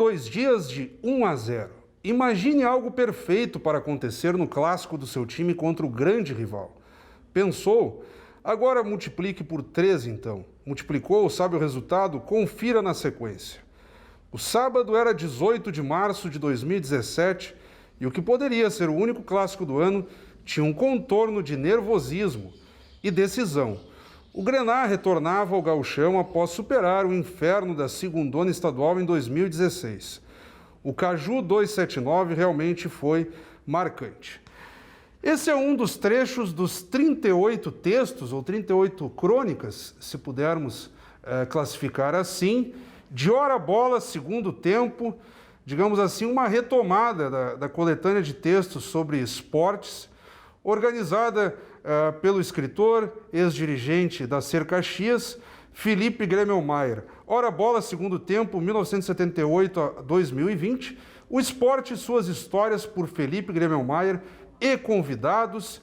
22 dias de 1-0. Imagine algo perfeito para acontecer no clássico do seu time contra o grande rival. Pensou? Agora multiplique por 3 então. Multiplicou, sabe o resultado? Confira na sequência. O sábado era 18 de março de 2017 e o que poderia ser o único clássico do ano tinha um contorno de nervosismo e decisão. O Grená retornava ao gauchão após superar o inferno da segundona estadual em 2016. O Caju 279 realmente foi marcante. Esse é um dos trechos dos 38 textos, ou 38 crônicas, se pudermos classificar assim, de Ora Bola, segundo tempo, digamos assim, uma retomada da coletânea de textos sobre esportes, organizada pelo escritor, ex-dirigente da Ser Caxias, Felipe Gremelmaier. Ora Bola, segundo tempo, 1978 a 2020, o esporte e suas histórias por Felipe Gremelmaier e convidados.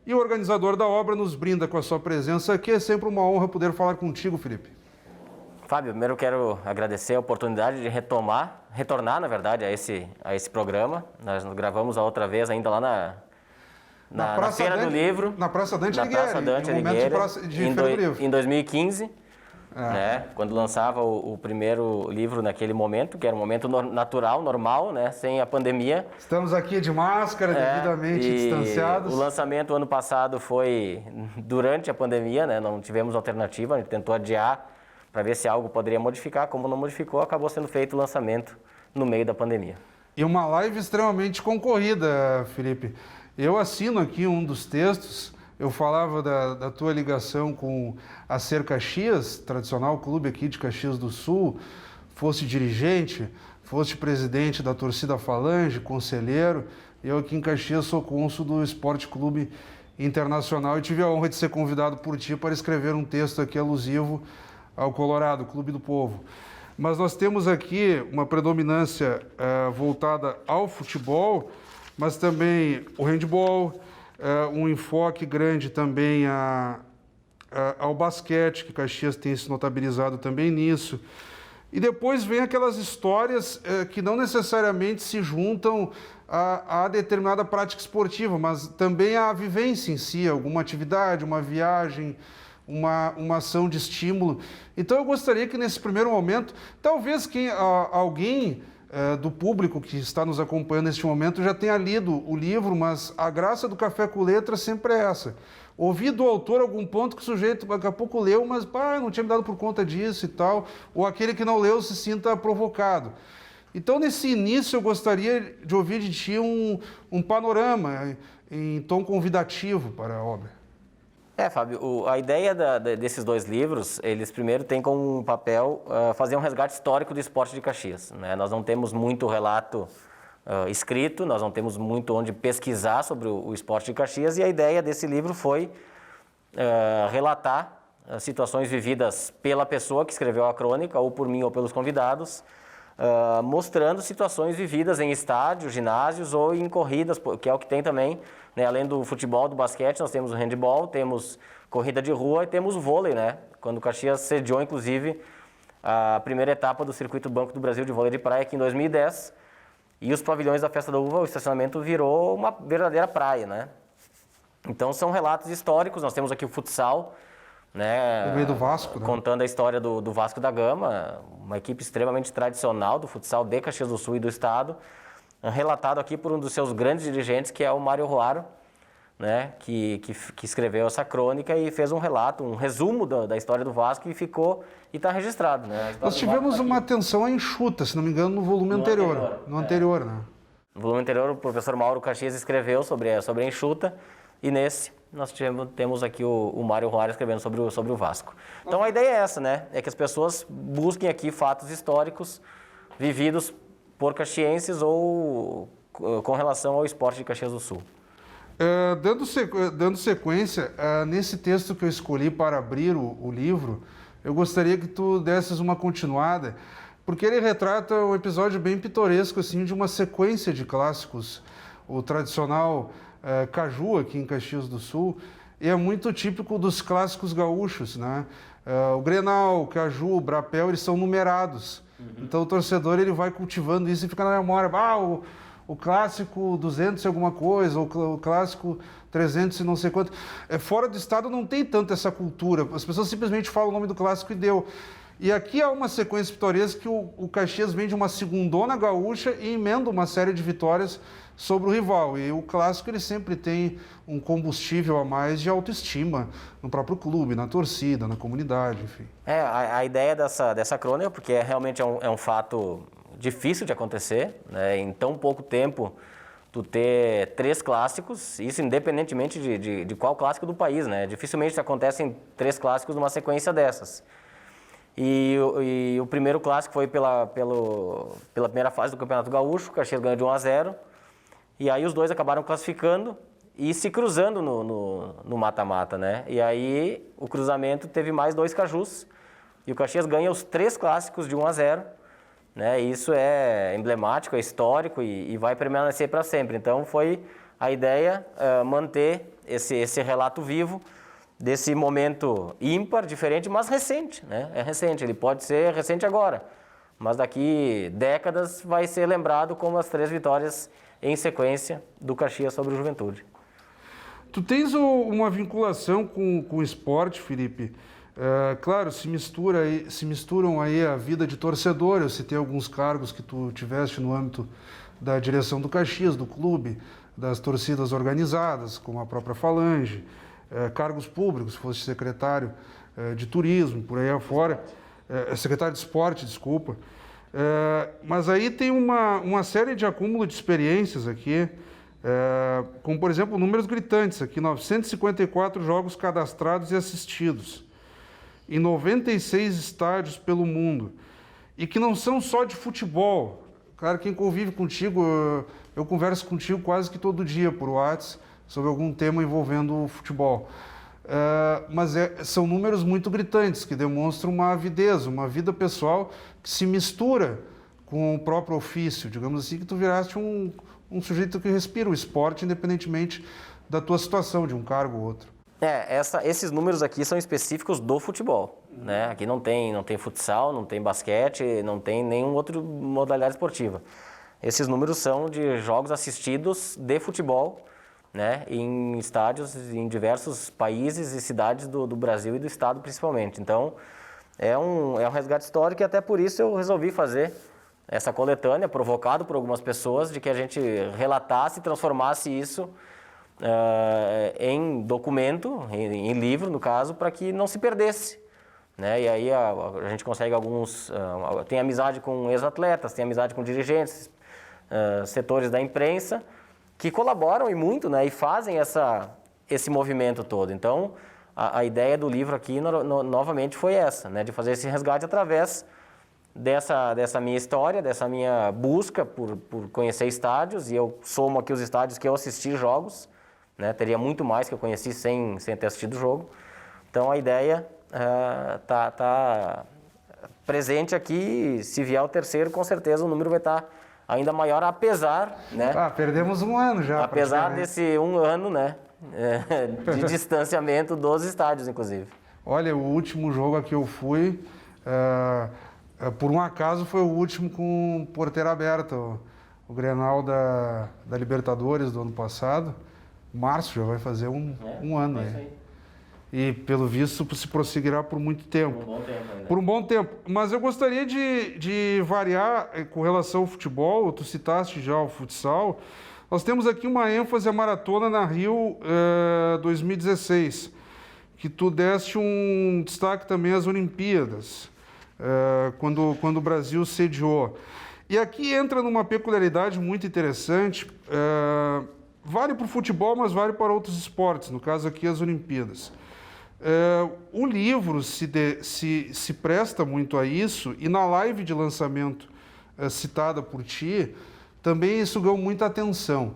E o organizador da obra nos brinda com a sua presença aqui. É sempre uma honra poder falar contigo, Felipe. Fábio, primeiro quero agradecer a oportunidade de retornar, na verdade, a esse programa. Nós gravamos a outra vez ainda lá na Feira do Livro. Na Praça Dante Alighieri. Na Praça Dante Alighieri, em 2015, né, quando lançava o primeiro livro naquele momento, que era um momento natural, normal, né, sem a pandemia. Estamos aqui de máscara, devidamente distanciados. O lançamento ano passado foi durante a pandemia, né, não tivemos alternativa, a gente tentou adiar para ver se algo poderia modificar. Como não modificou, acabou sendo feito o lançamento no meio da pandemia. E uma live extremamente concorrida, Felipe. Eu assino aqui um dos textos, eu falava da tua ligação com a Ser Caxias, tradicional clube aqui de Caxias do Sul, fosse dirigente, fosse presidente da torcida Falange, conselheiro. Eu aqui em Caxias sou cônsul do Esporte Clube Internacional e tive a honra de ser convidado por ti para escrever um texto aqui alusivo ao Colorado, Clube do Povo. Mas nós temos aqui uma predominância voltada ao futebol, mas também o handball, um enfoque grande também ao basquete, que Caxias tem se notabilizado também nisso. E depois vem aquelas histórias que não necessariamente se juntam a determinada prática esportiva, mas também à vivência em si, alguma atividade, uma viagem, uma ação de estímulo. Então eu gostaria que nesse primeiro momento, talvez alguém do público que está nos acompanhando neste momento já tenha lido o livro, mas a graça do Café com Letra sempre é essa. Ouvir do autor algum ponto que o sujeito daqui a pouco leu, mas não tinha me dado por conta disso e tal, ou aquele que não leu se sinta provocado. Então, nesse início, eu gostaria de ouvir de ti um panorama em tom convidativo para a obra. Fábio, a ideia desses dois livros, eles primeiro têm como papel fazer um resgate histórico do esporte de Caxias, né? Nós não temos muito relato escrito, nós não temos muito onde pesquisar sobre o esporte de Caxias, e a ideia desse livro foi relatar situações vividas pela pessoa que escreveu a crônica, ou por mim ou pelos convidados, mostrando situações vividas em estádios, ginásios ou em corridas, que é o que tem também, né? Além do futebol, do basquete, nós temos o handball, temos corrida de rua e temos o vôlei, né? Quando o Caxias sediou, inclusive, a primeira etapa do Circuito Banco do Brasil de vôlei de praia aqui em 2010, e os pavilhões da Festa da Uva, o estacionamento virou uma verdadeira praia, né? Então são relatos históricos. Nós temos aqui o futsal, né, o meio do Vasco, né? Contando a história do Vasco da Gama, uma equipe extremamente tradicional do futsal de Caxias do Sul e do estado, relatado aqui por um dos seus grandes dirigentes, que é o Mário Ruaro, né, que escreveu essa crônica e fez um relato, um resumo da história do Vasco, e está registrado, né? Nós tivemos uma atenção enxuta, se não me engano, no volume anterior. Né? No volume anterior, o professor Mauro Caxias escreveu sobre a enxuta, e nesse nós temos aqui o Mário Ruaro escrevendo sobre o Vasco. Então a ideia é essa, né? É que as pessoas busquem aqui fatos históricos vividos por caxienses ou com relação ao esporte de Caxias do Sul. Dando sequência, nesse texto que eu escolhi para abrir o livro, eu gostaria que tu desses uma continuada, porque ele retrata um episódio bem pitoresco, assim, de uma sequência de clássicos. O tradicional Caju, aqui em Caxias do Sul, e é muito típico dos clássicos gaúchos, né? O Grenal, o Caju, o Brapel, eles são numerados. Então o torcedor ele vai cultivando isso e fica na memória. O clássico 200 e alguma coisa, o clássico 300 e não sei quanto. Fora do estado não tem tanto essa cultura. As pessoas simplesmente falam o nome do clássico e deu. E aqui há uma sequência pitoresca que o Caxias vem de uma segundona gaúcha e emenda uma série de vitórias sobre o rival. E o clássico ele sempre tem um combustível a mais de autoestima no próprio clube, na torcida, na comunidade, enfim. A ideia dessa crônica, porque realmente é um fato difícil de acontecer, né? Em tão pouco tempo tu ter 3 clássicos, isso independentemente de qual clássico do país, né? Dificilmente acontecem 3 clássicos numa sequência dessas. E o primeiro clássico foi pela primeira fase do Campeonato Gaúcho, o Caxias ganhou de 1-0, e aí os dois acabaram classificando e se cruzando no mata-mata, né? E aí o cruzamento teve mais 2 cajus, e o Caxias ganha os 3 clássicos de 1-0, né? Isso é emblemático, é histórico e vai permanecer para sempre. Então foi a ideia manter esse relato vivo desse momento ímpar, diferente, mas recente, né? É recente, ele pode ser recente agora, mas daqui décadas vai ser lembrado como as 3 vitórias em sequência do Caxias sobre o Juventude. Tu tens uma vinculação com o esporte, Felipe? Claro, se misturam aí a vida de torcedor. Eu citei alguns cargos que tu tiveste no âmbito da direção do Caxias, do clube, das torcidas organizadas, como a própria Falange, cargos públicos, fosse secretário de turismo, por aí afora, secretário de esporte, desculpa. Mas aí tem uma série de acúmulo de experiências aqui, como, por exemplo, números gritantes aqui, 954 jogos cadastrados e assistidos, em 96 estádios pelo mundo, e que não são só de futebol. Claro, quem convive contigo, eu converso contigo quase que todo dia por WhatsApp sobre algum tema envolvendo o futebol. Mas são números muito gritantes, que demonstram uma avidez, uma vida pessoal que se mistura com o próprio ofício, digamos assim, que tu viraste um sujeito que respira o esporte, independentemente da tua situação, de um cargo ou outro. Esses números aqui são específicos do futebol, né? Aqui não tem futsal, não tem basquete, não tem nenhuma outra modalidade esportiva. Esses números são de jogos assistidos de futebol, né? Em estádios em diversos países e cidades do Brasil e do estado principalmente. Então, é um resgate histórico e até por isso eu resolvi fazer essa coletânea, provocado por algumas pessoas, de que a gente relatasse e transformasse isso em documento, em livro, no caso, para que não se perdesse, né? E aí a gente consegue tem amizade com ex-atletas, tem amizade com dirigentes, setores da imprensa, que colaboram e muito, né? E fazem esse movimento todo. Então, a ideia do livro aqui, novamente, foi essa, né? De fazer esse resgate através dessa minha história, dessa minha busca por conhecer estádios, e eu somo aqui os estádios que eu assisti jogos, né? Teria muito mais que eu conheci sem ter assistido o jogo. Então a ideia tá presente aqui. Se vier o terceiro, com certeza o número vai estar ainda maior, apesar, né? Perdemos um ano já. Apesar desse um ano, né? De distanciamento dos estádios, inclusive. Olha, o último jogo a que eu fui, por um acaso, foi o último com porteira aberta, o Grenal da Libertadores do ano passado. Março já vai fazer um ano aí. E, pelo visto, se prosseguirá por muito tempo. Por um bom tempo ainda. Por um bom tempo. Mas eu gostaria de variar com relação ao futebol. Tu citaste já o futsal. Nós temos aqui uma ênfase à maratona na Rio 2016, que tu deste um destaque também às Olimpíadas, quando o Brasil sediou. E aqui entra numa peculiaridade muito interessante. Vale para o futebol, mas vale para outros esportes, no caso aqui as Olimpíadas. O livro se presta muito a isso, e na live de lançamento citada por ti, também isso ganhou muita atenção.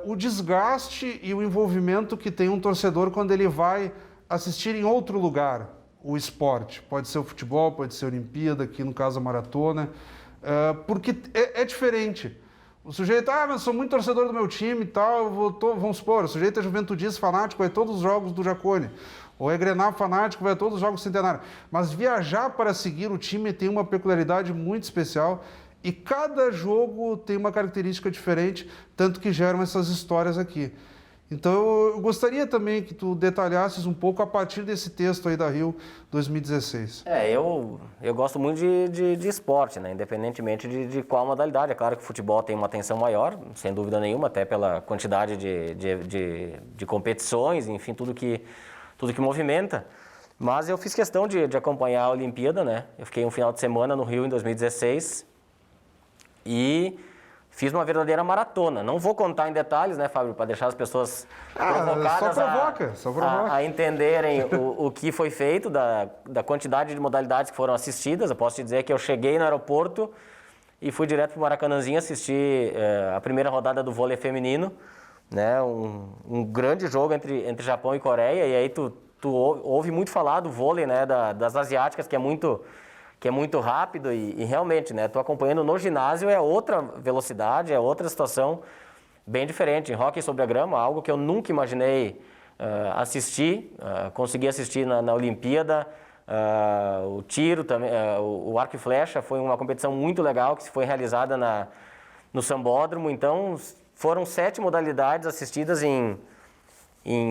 O desgaste e o envolvimento que tem um torcedor quando ele vai assistir em outro lugar o esporte. Pode ser o futebol, pode ser a Olimpíada, aqui no caso a maratona, porque é diferente. O sujeito, mas eu sou muito torcedor do meu time e tal, vamos supor, o sujeito é juventudista fanático, vai a todos os jogos do Jacone. Ou é Grenal fanático, vai a todos os jogos do Centenário. Mas viajar para seguir o time tem uma peculiaridade muito especial e cada jogo tem uma característica diferente, tanto que geram essas histórias aqui. Então eu gostaria também que tu detalhasses um pouco a partir desse texto aí da Rio 2016. Eu gosto muito de esporte, né? Independentemente de qual modalidade. É claro que o futebol tem uma atenção maior, sem dúvida nenhuma, até pela quantidade de competições, enfim, tudo que movimenta. Mas eu fiz questão de acompanhar a Olimpíada, né? Eu fiquei um final de semana no Rio em 2016 e fiz uma verdadeira maratona. Não vou contar em detalhes, né, Fábio, para deixar as pessoas provocadas a entenderem o que foi feito, da quantidade de modalidades que foram assistidas. Eu posso te dizer que eu cheguei no aeroporto e fui direto para o Maracanãzinho assistir a primeira rodada do vôlei feminino, né, um grande jogo entre Japão e Coreia, e aí tu ouve muito falar do vôlei, né, das asiáticas, que é muito rápido e realmente, né, tu acompanhando no ginásio é outra velocidade, é outra situação bem diferente. Em hóquei sobre a grama, algo que eu nunca imaginei assistir, consegui assistir na Olimpíada, o tiro também, o arco e flecha foi uma competição muito legal que foi realizada no Sambódromo. Então foram 7 modalidades assistidas em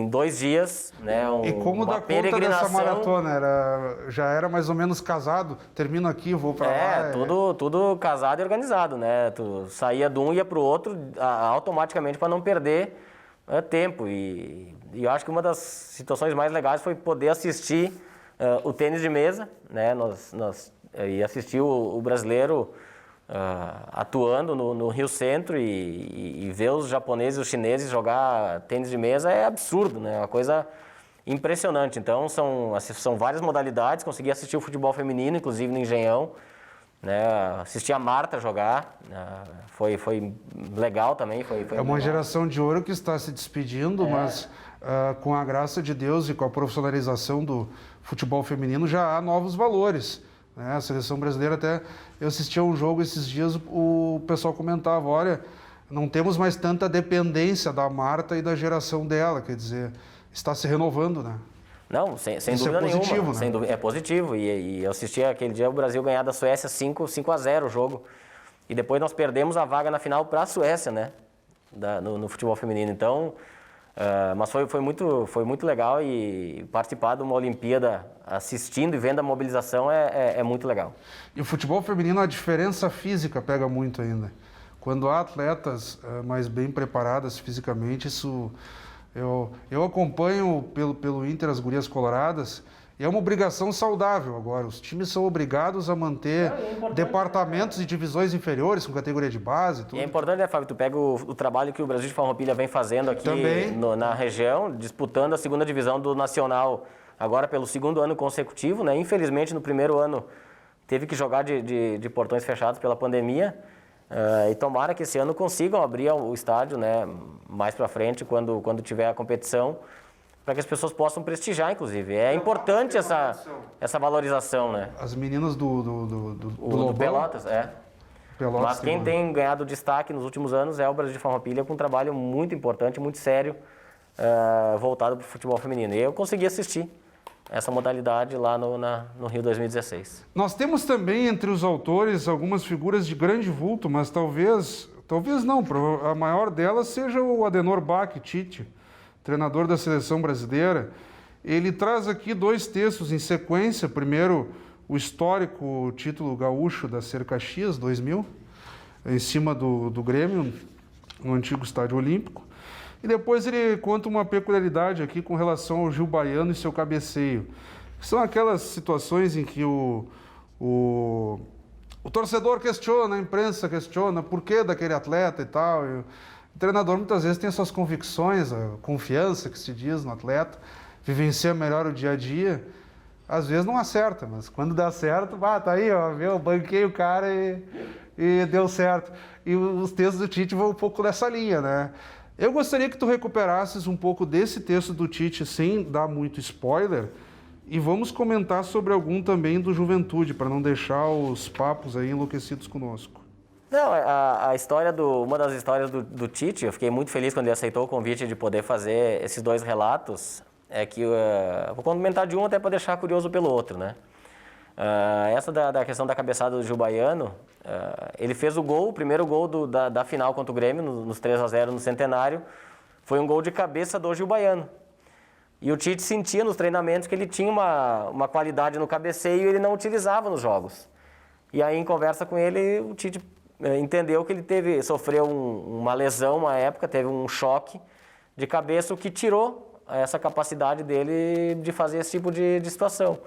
2 dias, né? E como dá conta dessa maratona? Já era mais ou menos casado? Termino aqui, vou para lá? Tudo casado e organizado, né? Tu saía de um e ia para o outro automaticamente para não perder tempo. E eu acho que uma das situações mais legais foi poder assistir o tênis de mesa, né? E assistir o brasileiro atuando no Rio Centro e ver os japoneses e os chineses jogar tênis de mesa é absurdo, né? É uma coisa impressionante. Então, são várias modalidades. Consegui assistir o futebol feminino, inclusive no Engenhão, né? Assisti a Marta jogar, foi legal também. Foi uma legal. Geração de ouro que está se despedindo, mas com a graça de Deus e com a profissionalização do futebol feminino já há novos valores. A seleção brasileira, até eu assisti a um jogo esses dias, o pessoal comentava, olha, não temos mais tanta dependência da Marta e da geração dela, quer dizer, está se renovando, né? Não, sem dúvida nenhuma. Positivo, né? Sem dúvida, é positivo, e eu assisti aquele dia o Brasil ganhar da Suécia 5-0 o jogo, e depois nós perdemos a vaga na final para a Suécia, né, no futebol feminino. Então, mas foi muito legal, e participar de uma Olimpíada assistindo e vendo a mobilização é muito legal. E o futebol feminino, a diferença física pega muito ainda. Quando há atletas mais bem preparadas fisicamente, isso eu acompanho pelo Inter as gurias coloradas, e é uma obrigação saudável agora. Os times são obrigados a manter departamentos e divisões inferiores com categoria de base. Tudo. E é importante, né, Fábio, tu pega o trabalho que o Brasil de Farroupilha vem fazendo aqui na região, disputando a 2ª divisão do Nacional, agora pelo 2º ano consecutivo, né? Infelizmente, no primeiro ano teve que jogar de portões fechados pela pandemia, e tomara que esse ano consigam abrir o estádio, né, mais para frente, quando tiver a competição, para que as pessoas possam prestigiar, inclusive. É importante essa valorização, né? As meninas do Pelotas, Pelotas, mas quem tem ganhado destaque nos últimos anos é o Brasil de Farroupilha, com um trabalho muito importante, muito sério, voltado para o futebol feminino. E eu consegui assistir essa modalidade lá no Rio 2016. Nós temos também entre os autores algumas figuras de grande vulto, mas talvez não, a maior delas seja o Adenor Bach Tite, treinador da seleção brasileira. Ele traz aqui 2 textos em sequência. Primeiro, o histórico título gaúcho da Ser Caxias, 2000, em cima do Grêmio, no antigo Estádio Olímpico. E depois ele conta uma peculiaridade aqui com relação ao Gil Baiano e seu cabeceio. São aquelas situações em que o torcedor questiona, a imprensa questiona por que daquele atleta e tal. E o treinador muitas vezes tem suas convicções, a confiança que se diz no atleta, vivencia melhor o dia a dia. Às vezes não acerta, mas quando dá certo, tá aí, ó, eu banquei o cara e deu certo. E os textos do Tite vão um pouco nessa linha, né? Eu gostaria que tu recuperasses um pouco desse texto do Tite, sem dar muito spoiler, e vamos comentar sobre algum também do Juventude, para não deixar os papos aí enlouquecidos conosco. Não, uma das histórias do Tite, eu fiquei muito feliz quando ele aceitou o convite de poder fazer esses 2 relatos, é que, vou comentar de um até para deixar curioso pelo outro, né? Essa da questão da cabeçada do Gil Baiano, ele fez o primeiro gol da final contra o Grêmio, nos 3-0 no Centenário, foi um gol de cabeça do Gil Baiano. E o Tite sentia nos treinamentos que ele tinha uma qualidade no cabeceio e ele não utilizava nos jogos. E aí, em conversa com ele, o Tite entendeu que ele sofreu uma lesão uma época, teve um choque de cabeça, o que tirou essa capacidade dele de fazer esse tipo de situação.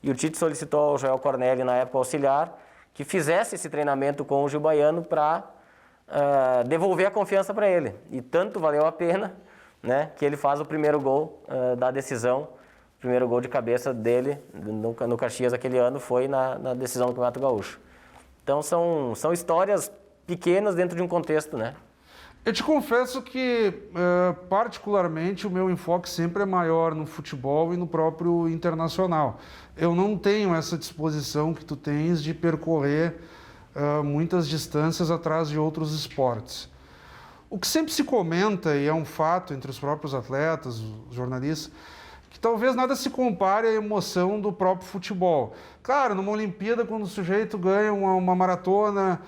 E o Tite solicitou ao Joel Cornélio, na época auxiliar, que fizesse esse treinamento com o Gil Baiano para devolver a confiança para ele. E tanto valeu a pena, né, que ele faz o primeiro gol da decisão, o primeiro gol de cabeça dele no Caxias aquele ano foi na decisão do Campeonato Gaúcho. Então são histórias pequenas dentro de um contexto, né? Eu te confesso que, particularmente, o meu enfoque sempre é maior no futebol e no próprio internacional. Eu não tenho essa disposição que tu tens de percorrer muitas distâncias atrás de outros esportes. O que sempre se comenta, e é um fato entre os próprios atletas, os jornalistas, que talvez nada se compare à emoção do próprio futebol. Claro, numa Olimpíada, quando o sujeito ganha uma maratona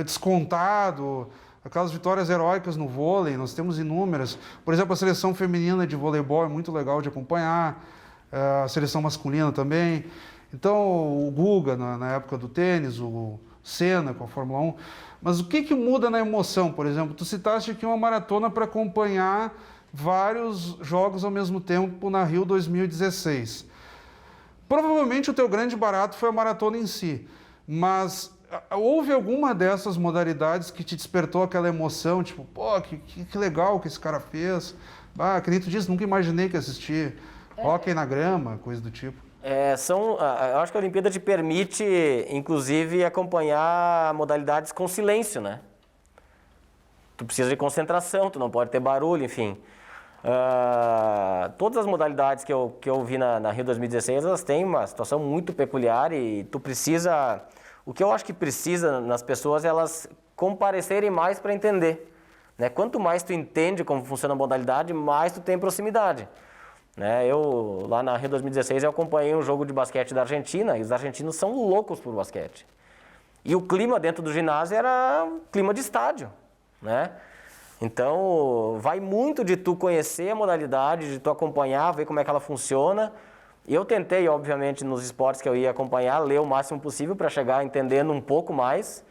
descontado, aquelas vitórias heróicas no vôlei, nós temos inúmeras. Por exemplo, a seleção feminina de voleibol é muito legal de acompanhar, a seleção masculina também. Então, o Guga, na época do tênis, o Senna com a Fórmula 1. Mas o que muda na emoção, por exemplo? Tu citaste aqui uma maratona para acompanhar vários jogos ao mesmo tempo na Rio 2016. Provavelmente o teu grande barato foi a maratona em si, mas houve alguma dessas modalidades que te despertou aquela emoção, tipo, pô, que legal que esse cara fez. Que nem tu disse, nunca imaginei que assistir hóquei na grama, coisa do tipo. Eu acho que a Olimpíada te permite, inclusive, acompanhar modalidades com silêncio, né? Tu precisa de concentração, tu não pode ter barulho, enfim. Todas as modalidades que eu vi na Rio 2016, elas têm uma situação muito peculiar e tu precisa... O que eu acho que precisa nas pessoas é elas comparecerem mais para entender, né? Quanto mais tu entende como funciona a modalidade, mais tu tem proximidade. Né? Lá na Rio 2016, eu acompanhei um jogo de basquete da Argentina, e os argentinos são loucos por basquete. E o clima dentro do ginásio era um clima de estádio, né? Então, vai muito de tu conhecer a modalidade, de tu acompanhar, ver como é que ela funciona. E eu tentei, obviamente, nos esportes que eu ia acompanhar, ler o máximo possível para chegar entendendo um pouco mais,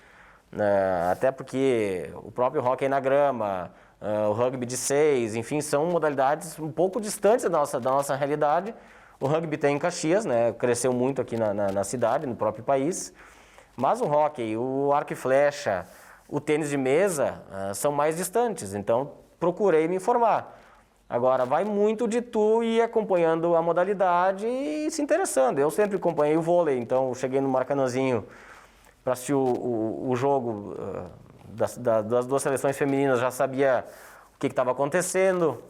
né? Até porque o próprio hóquei na grama, o rugby de 6, enfim, são modalidades um pouco distantes da nossa realidade. O rugby tem em Caxias, né? Cresceu muito aqui na cidade, no próprio país. Mas o hóquei, o arco e flecha, o tênis de mesa são mais distantes, então procurei me informar. Agora, vai muito de tu ir acompanhando a modalidade e se interessando. Eu sempre acompanhei o vôlei, então cheguei no Maracanãzinho para assistir o jogo das duas seleções femininas, já sabia o que estava acontecendo.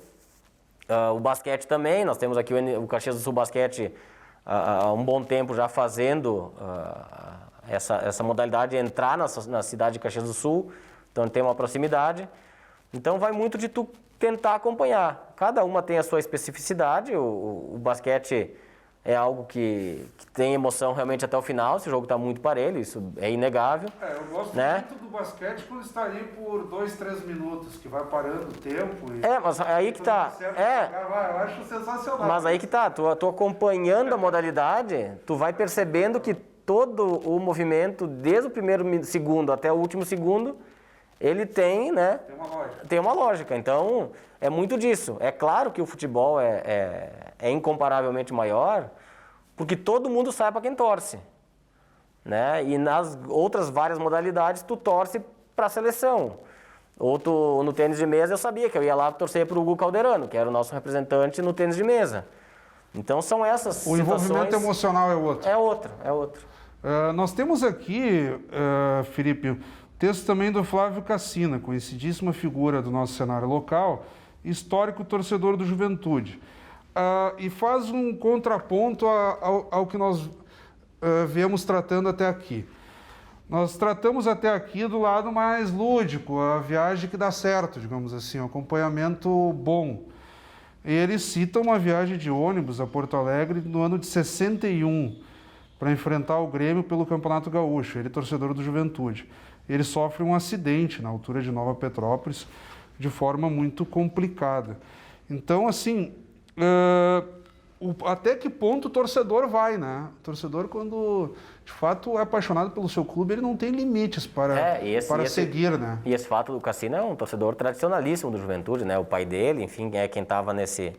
O basquete também, nós temos aqui o Caxias do Sul Basquete há um bom tempo já fazendo essa modalidade entrar na cidade de Caxias do Sul, então tem uma proximidade. Então vai muito de tu tentar acompanhar. Cada uma tem a sua especificidade, o basquete é algo que tem emoção realmente até o final, esse jogo está muito parelho, isso é inegável. Eu gosto muito do basquete quando está ali por 2, 3 minutos, que vai parando o tempo. Mas aí que tá. Eu acho sensacional. Mas aí que tá, tu acompanhando a modalidade, tu vai percebendo que todo o movimento, desde o primeiro segundo até o último segundo, ele tem, né? Tem uma lógica. Então, é muito disso. É claro que o futebol é incomparavelmente maior, porque todo mundo sabe para quem torce, né? E nas outras várias modalidades, tu torce para a seleção. No tênis de mesa, eu sabia que eu ia lá torcer para o Hugo Calderano, que era o nosso representante no tênis de mesa. Então, são essas situações... O envolvimento emocional é outro. É outro. Nós temos aqui, Felipe, texto também do Flávio Cassina, conhecidíssima figura do nosso cenário local, histórico torcedor do Juventude. E faz um contraponto ao que nós viemos tratando até aqui. Nós tratamos até aqui do lado mais lúdico, a viagem que dá certo, digamos assim, um acompanhamento bom. E ele cita uma viagem de ônibus a Porto Alegre no ano de 61, para enfrentar o Grêmio pelo Campeonato Gaúcho, ele é torcedor do Juventude. Ele sofre um acidente na altura de Nova Petrópolis, de forma muito complicada. Então, assim, até que ponto o torcedor vai, né? O torcedor, quando de fato é apaixonado pelo seu clube, ele não tem limites para seguir, né? E esse fato do Cassino é um torcedor tradicionalíssimo do Juventude, né? O pai dele, enfim, é quem estava nessa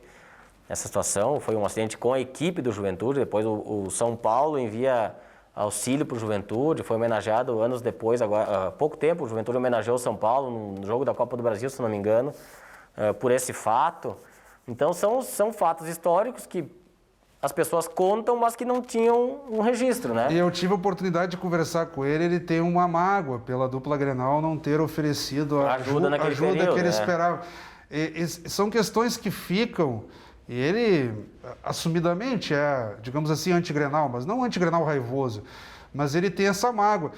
situação. Foi um acidente com a equipe do Juventude, depois o São Paulo envia auxílio para o Juventude, foi homenageado anos depois, agora, há pouco tempo, o Juventude homenageou o São Paulo no jogo da Copa do Brasil, se não me engano, por esse fato. Então são fatos históricos que as pessoas contam, mas que não tinham um registro, né? E eu tive a oportunidade de conversar com ele, ele tem uma mágoa pela dupla Grenal não ter oferecido a ajuda período, que ele né? esperava. São questões que ficam, e ele assumidamente é, digamos assim, anti-Grenal, mas não anti-Grenal raivoso, mas ele tem essa mágoa.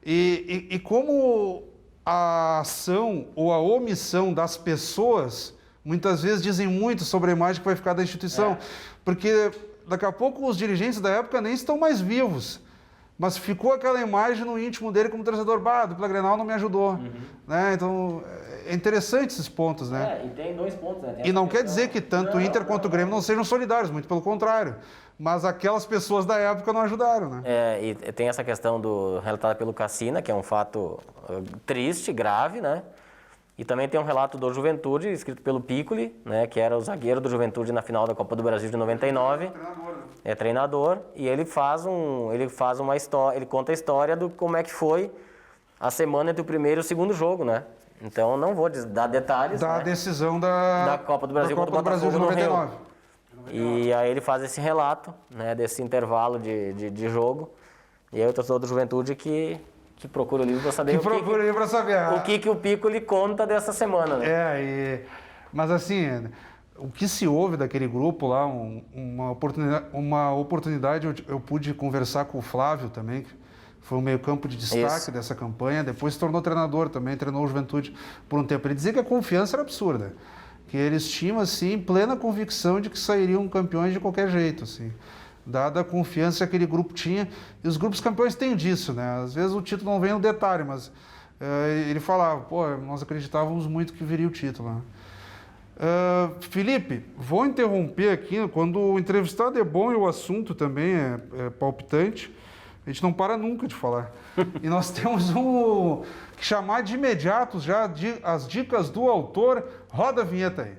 E como a ação ou a omissão das pessoas muitas vezes dizem muito sobre a imagem que vai ficar da instituição, porque daqui a pouco os dirigentes da época nem estão mais vivos, mas ficou aquela imagem no íntimo dele como torcedor, a dupla Grenal não me ajudou, né? Então é interessante esses pontos, né? E tem 2 pontos, né? E não quer dizer que tanto o Inter quanto o Grêmio não sejam solidários, muito pelo contrário, mas aquelas pessoas da época não ajudaram, né? E tem essa questão relatada pelo Cassina, que é um fato triste, grave, né? E também tem um relato do Juventude, escrito pelo Piccoli, né, que era o zagueiro do Juventude na final da Copa do Brasil de 99. É treinador, e ele conta a história do como é que foi a semana entre o primeiro e o segundo jogo, né? Então não vou dar detalhes, da decisão da Copa do Brasil contra o Botafogo de 99. E aí ele faz esse relato, né, desse intervalo de jogo. E aí o torcedor do Juventude que procura o livro para saber o que o Piccoli conta dessa semana, né? Mas assim, o que se ouve daquele grupo lá, uma oportunidade eu pude conversar com o Flávio também, que foi um meio-campo de destaque dessa campanha, depois se tornou treinador também, treinou o Juventude por um tempo. Ele dizia que a confiança era absurda, que eles tinham, assim, plena convicção de que sairiam campeões de qualquer jeito, assim, dada a confiança que aquele grupo tinha. E os grupos campeões têm disso, né? Às vezes o título não vem no detalhe, mas ele falava, nós acreditávamos muito que viria o título, né? Felipe, vou interromper aqui, quando o entrevistado é bom e o assunto também é palpitante, a gente não para nunca de falar. E nós temos que chamar de imediato já as dicas do autor. Roda a vinheta aí.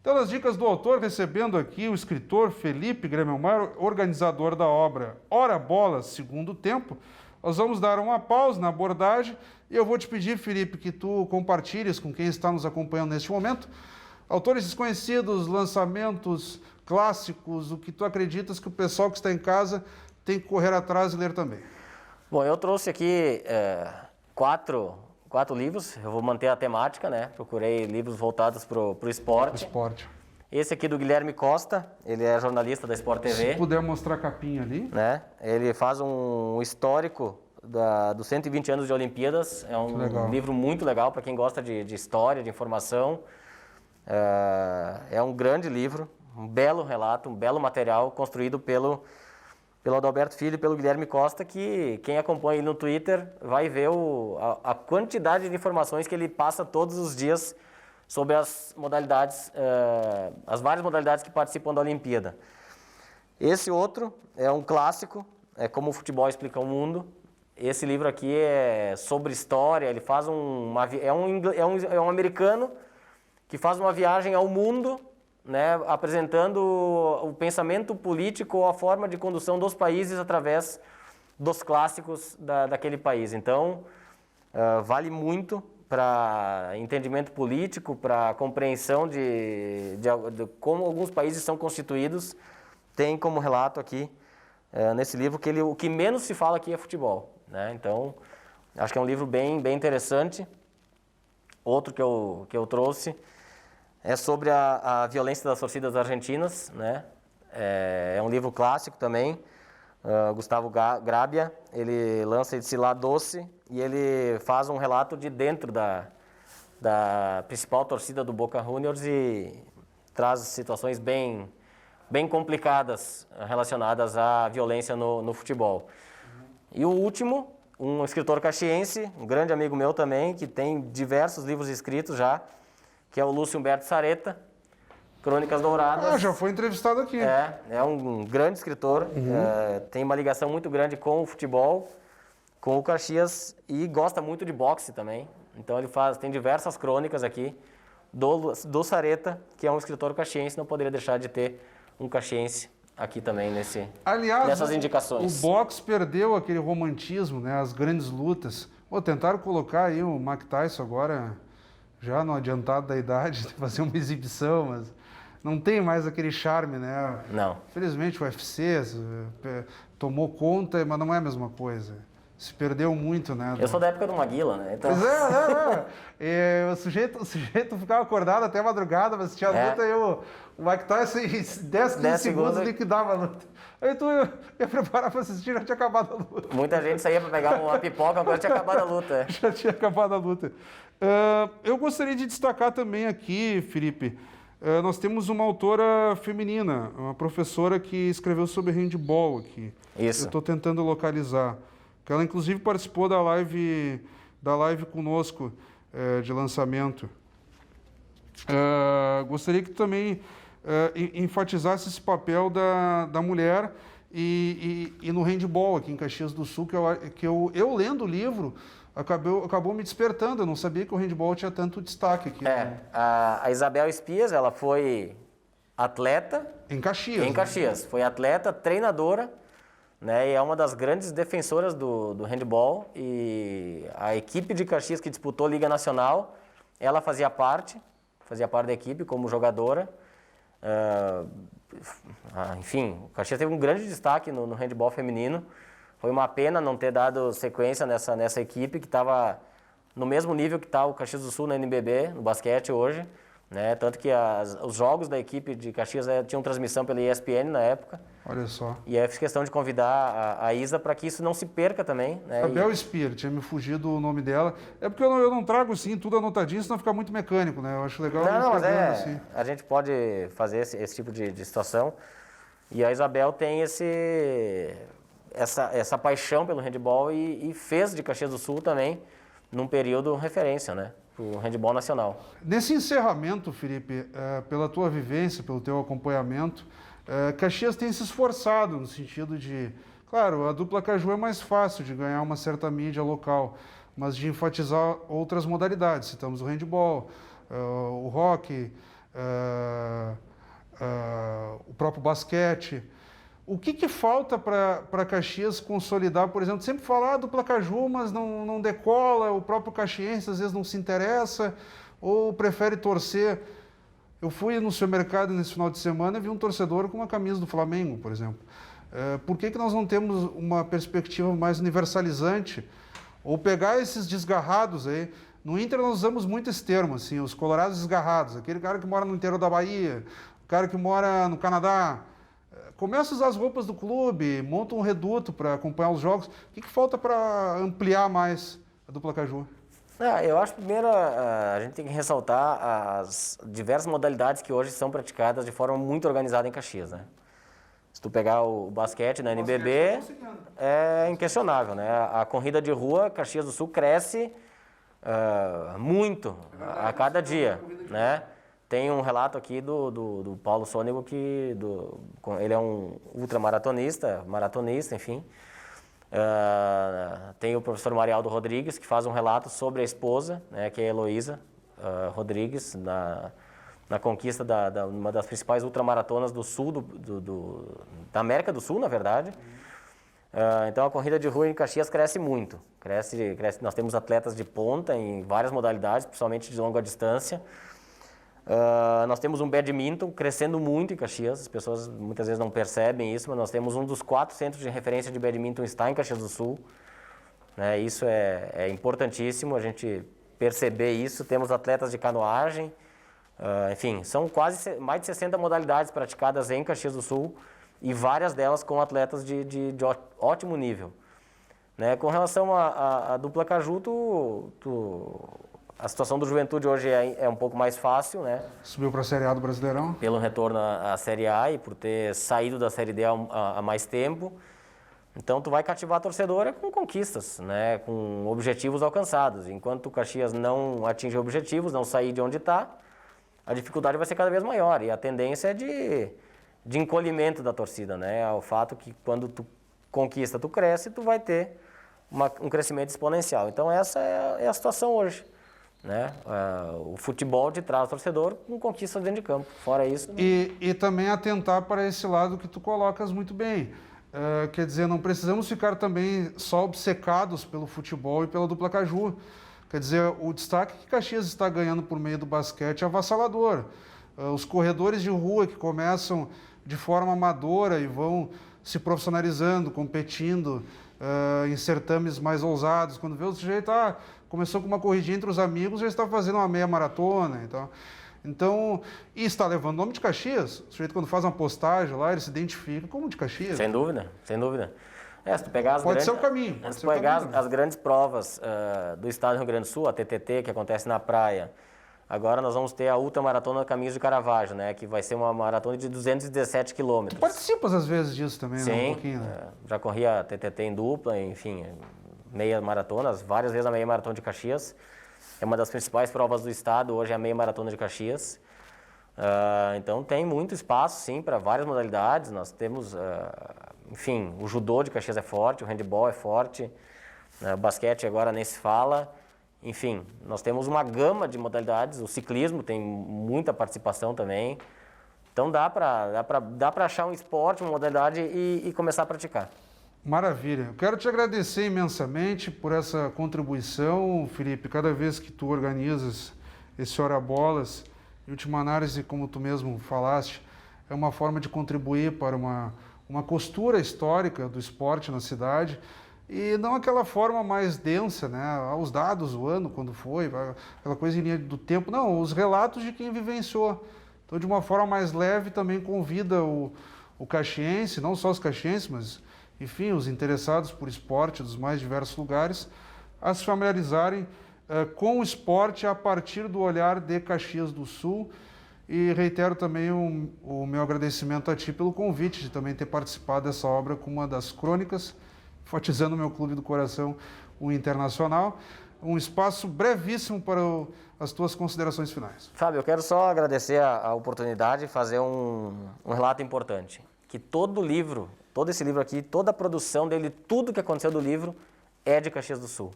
Então, as dicas do autor, recebendo aqui o escritor Felipe Gremelmar, organizador da obra Ora Bola, Segundo Tempo. Nós vamos dar uma pausa na abordagem e eu vou te pedir, Felipe, que tu compartilhes com quem está nos acompanhando neste momento autores desconhecidos, lançamentos clássicos, o que tu acreditas que o pessoal que está em casa tem que correr atrás e ler também. Bom, eu trouxe aqui quatro livros, eu vou manter a temática, né? Procurei livros voltados para o esporte. Esse aqui do Guilherme Costa, ele é jornalista da Sport TV. Se puder mostrar a capinha ali. Né? Ele faz um histórico dos 120 anos de Olimpíadas, é um livro muito legal para quem gosta de história, de informação. É um grande livro, um belo relato, um belo material construído pelo Adalberto Filho e pelo Guilherme Costa, que quem acompanha ele no Twitter vai ver a quantidade de informações que ele passa todos os dias sobre as modalidades, as várias modalidades que participam da Olimpíada. Esse outro é um clássico, é Como o Futebol Explica o Mundo. Esse livro aqui é sobre história, ele faz é um americano que faz uma viagem ao mundo, né, apresentando o pensamento político ou a forma de condução dos países através dos clássicos daquele país. Então, vale muito para entendimento político, para compreensão de como alguns países são constituídos. Tem como relato aqui, nesse livro, que o que menos se fala aqui é futebol, né? Então, acho que é um livro bem interessante. Outro que eu trouxe é sobre a violência das torcidas argentinas, né? É um livro clássico também. Gustavo Grábia, ele lança esse Lá Doce e ele faz um relato de dentro da principal torcida do Boca Juniors e traz situações bem complicadas relacionadas à violência no futebol. E o último, um escritor caxiense, um grande amigo meu também, que tem diversos livros escritos já, que é o Lúcio Humberto Sareta, Crônicas Douradas. Já foi entrevistado aqui. É um grande escritor, tem uma ligação muito grande com o futebol, com o Caxias e gosta muito de boxe também. Então ele tem diversas crônicas aqui do Sareta, que é um escritor caxiense, não poderia deixar de ter um caxiense aqui também nessas indicações. O boxe perdeu aquele romantismo, né? As grandes lutas. Tentaram colocar aí o Mike Tyson agora, já no adiantado da idade, fazer uma exibição, mas não tem mais aquele charme, né? Não. Infelizmente o UFC tomou conta, mas não é a mesma coisa. Se perdeu muito, né? Eu sou da época do Maguila, né? Então... Pois é. E o sujeito ficava acordado até a madrugada, mas tinha a luta e o Mike Tyson em 10, 15 segundos liquidava a luta. Aí tu ia preparar para assistir, já tinha acabado a luta. Muita gente saía para pegar uma pipoca quando tinha acabado a luta. Já tinha acabado a luta. Eu gostaria de destacar também aqui, Felipe, nós temos uma autora feminina, uma professora que escreveu sobre handball aqui. Isso. Eu estou tentando localizar. Que ela inclusive participou da live conosco de lançamento. Gostaria que tu também enfatizasse esse papel da mulher e no handball aqui em Caxias do Sul, que eu lendo o livro acabou me despertando. Eu não sabia que o handball tinha tanto destaque aqui. A Isabel Espias, ela foi atleta em Caxias. Em Caxias, foi atleta, treinadora, né, e é uma das grandes defensoras do handball, e a equipe de Caxias que disputou a Liga Nacional, ela fazia parte da equipe como jogadora. Enfim, o Caxias teve um grande destaque no handball feminino. Foi uma pena não ter dado sequência nessa equipe que estava no mesmo nível que está o Caxias do Sul na NBB, no basquete hoje, né? Tanto que os jogos da equipe de Caxias tinham transmissão pela ESPN na época. Olha só. E aí eu fiz questão de convidar a Isa para que isso não se perca também, né? Isabel Spear, tinha me fugido o nome dela. É porque eu não trago assim tudo anotadinho, senão fica muito mecânico, né? Eu acho legal. Não, mas assim. A gente pode fazer esse tipo de situação. E a Isabel tem essa paixão pelo handball e fez de Caxias do Sul também, num período referência, né? O handball nacional. Nesse encerramento, Felipe, pela tua vivência, pelo teu acompanhamento, Caxias tem se esforçado no sentido de... Claro, a dupla Caju é mais fácil de ganhar uma certa mídia local, mas de enfatizar outras modalidades. Citamos o handball, o hóquei, o próprio basquete. O que falta para Caxias consolidar, por exemplo? Sempre falar do dupla Caju, mas não decola, o próprio caxiense às vezes não se interessa ou prefere torcer. Eu fui no supermercado nesse final de semana e vi um torcedor com uma camisa do Flamengo, por exemplo. Por que nós não temos uma perspectiva mais universalizante? Ou pegar esses desgarrados aí. No Inter nós usamos muito esse termo, assim, os colorados desgarrados. Aquele cara que mora no interior da Bahia, o cara que mora no Canadá. Começa a usar as roupas do clube, monta um reduto para acompanhar os jogos. O que falta para ampliar mais a dupla Caju? Eu acho que primeiro a gente tem que ressaltar as diversas modalidades que hoje são praticadas de forma muito organizada em Caxias, né? Se tu pegar o basquete na NBB, é inquestionável, né? A corrida de rua, Caxias do Sul, cresce muito a cada dia, né? Tem um relato aqui do Paulo Sônego, ele é um ultramaratonista, enfim. Tem o professor Marialdo Rodrigues, que faz um relato sobre a esposa, né, que é a Heloísa Rodrigues, na conquista de uma das principais ultramaratonas do sul, da América do Sul, na verdade. Então a corrida de rua em Caxias cresce muito. Cresce. Nós temos atletas de ponta em várias modalidades, principalmente de longa distância. Nós temos um badminton crescendo muito em Caxias, as pessoas muitas vezes não percebem isso, mas nós temos um dos 4 centros de referência de badminton está em Caxias do Sul, né? Isso é importantíssimo a gente perceber isso. Temos atletas de canoagem, Enfim, são quase mais de 60 modalidades praticadas em Caxias do Sul e várias delas com atletas de ótimo nível. Né? Com relação à dupla Caju, a situação do Juventude hoje é um pouco mais fácil, né? Subiu para a Série A do Brasileirão. Pelo retorno à Série A e por ter saído da Série D há mais tempo. Então, tu vai cativar a torcedora com conquistas, né? Com objetivos alcançados. Enquanto o Caxias não atingir objetivos, não sair de onde está, a dificuldade vai ser cada vez maior. E a tendência é de encolhimento da torcida, né? O fato que quando tu conquista, tu cresce, tu vai ter um crescimento exponencial. Então, essa é a situação hoje. Né? O futebol te traz o torcedor com conquistas dentro de campo. Fora isso... E também atentar para esse lado que tu colocas muito bem. Quer dizer, não precisamos ficar também só obcecados pelo futebol e pela dupla Caju. Quer dizer, o destaque que Caxias está ganhando por meio do basquete é avassalador. Os corredores de rua que começam de forma amadora e vão se profissionalizando, competindo em certames mais ousados. Quando vê o sujeito, começou com uma corridinha entre os amigos, já está fazendo uma meia maratona. Então, e está levando o nome de Caxias. O sujeito, quando faz uma postagem lá, ele se identifica como de Caxias. Sem dúvida, sem dúvida. Se tu pegar Pode ser o caminho. Se tu pegar as grandes provas do estado do Rio Grande do Sul, a TTT, que acontece na praia, agora nós vamos ter a Ultramaratona Caminhos de Caravaggio, né, que vai ser uma maratona de 217 quilômetros. Tu participas às vezes disso também, sim, né? Um pouquinho, né? Já corri a TTT em dupla, enfim, meia maratonas, várias vezes a meia maratona de Caxias. É uma das principais provas do estado, hoje é a meia maratona de Caxias. Então tem muito espaço, sim, para várias modalidades. Nós temos, enfim, o judô de Caxias é forte, o handebol é forte, o basquete agora nem se fala. Enfim, nós temos uma gama de modalidades, o ciclismo tem muita participação também. Então dá para achar um esporte, uma modalidade e começar a praticar. Maravilha. Eu quero te agradecer imensamente por essa contribuição, Felipe. Cada vez que tu organizas esse Hora Bolas, em última análise, como tu mesmo falaste, é uma forma de contribuir para uma costura histórica do esporte na cidade e não aquela forma mais densa, né? Os dados, o ano, quando foi, aquela coisa em linha do tempo. Não, os relatos de quem vivenciou. Então, de uma forma mais leve, também convida o caxiense, não só os caxienses, mas... enfim, os interessados por esporte dos mais diversos lugares, a se familiarizarem com o esporte a partir do olhar de Caxias do Sul. E reitero também o meu agradecimento a ti pelo convite de também ter participado dessa obra com uma das crônicas, enfatizando o meu clube do coração, o Internacional. Um espaço brevíssimo para as tuas considerações finais. Fábio, eu quero só agradecer a oportunidade de fazer um relato importante. Que todo esse livro aqui, toda a produção dele, tudo que aconteceu do livro é de Caxias do Sul.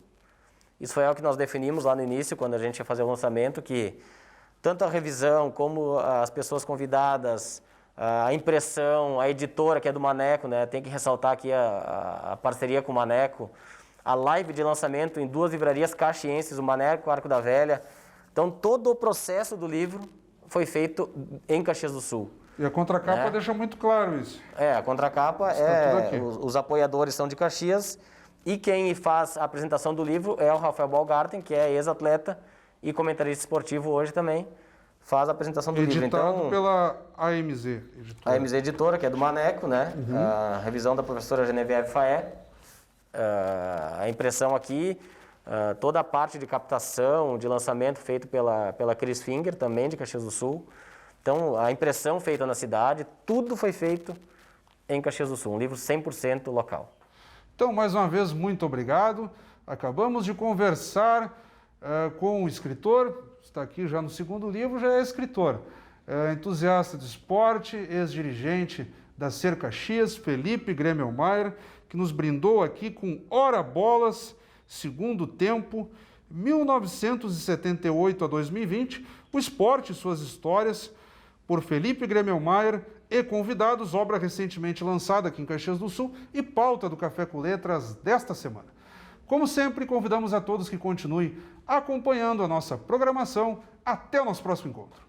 Isso foi algo que nós definimos lá no início, quando a gente ia fazer o lançamento, que tanto a revisão como as pessoas convidadas, a impressão, a editora, que é do Maneco, né? Tem que ressaltar aqui a parceria com o Maneco, a live de lançamento em 2 livrarias caxienses, o Maneco e o Arco da Velha. Então, todo o processo do livro foi feito em Caxias do Sul. E a contracapa deixa muito claro isso. A contracapa os apoiadores são de Caxias e quem faz a apresentação do livro é o Rafael Balgarten, que é ex-atleta e comentarista esportivo hoje também, faz a apresentação do livro. Editado pela AMZ Editora. A AMZ Editora, que é do Maneco, né? A revisão da professora Genevieve Faé. A impressão aqui, toda a parte de captação, de lançamento feito pela Chris Finger, também de Caxias do Sul. Então, a impressão feita na cidade, tudo foi feito em Caxias do Sul, um livro 100% local. Então, mais uma vez, muito obrigado. Acabamos de conversar com o escritor, está aqui já no 2º livro, já é escritor, entusiasta de esporte, ex-dirigente da Ser Caxias, Felipe Gremelmaier, que nos brindou aqui com Hora Bolas, segundo tempo, 1978 a 2020, o esporte e suas histórias, por Felipe Gremelmaier e convidados, obra recentemente lançada aqui em Caxias do Sul e pauta do Café com Letras desta semana. Como sempre, convidamos a todos que continuem acompanhando a nossa programação. Até o nosso próximo encontro.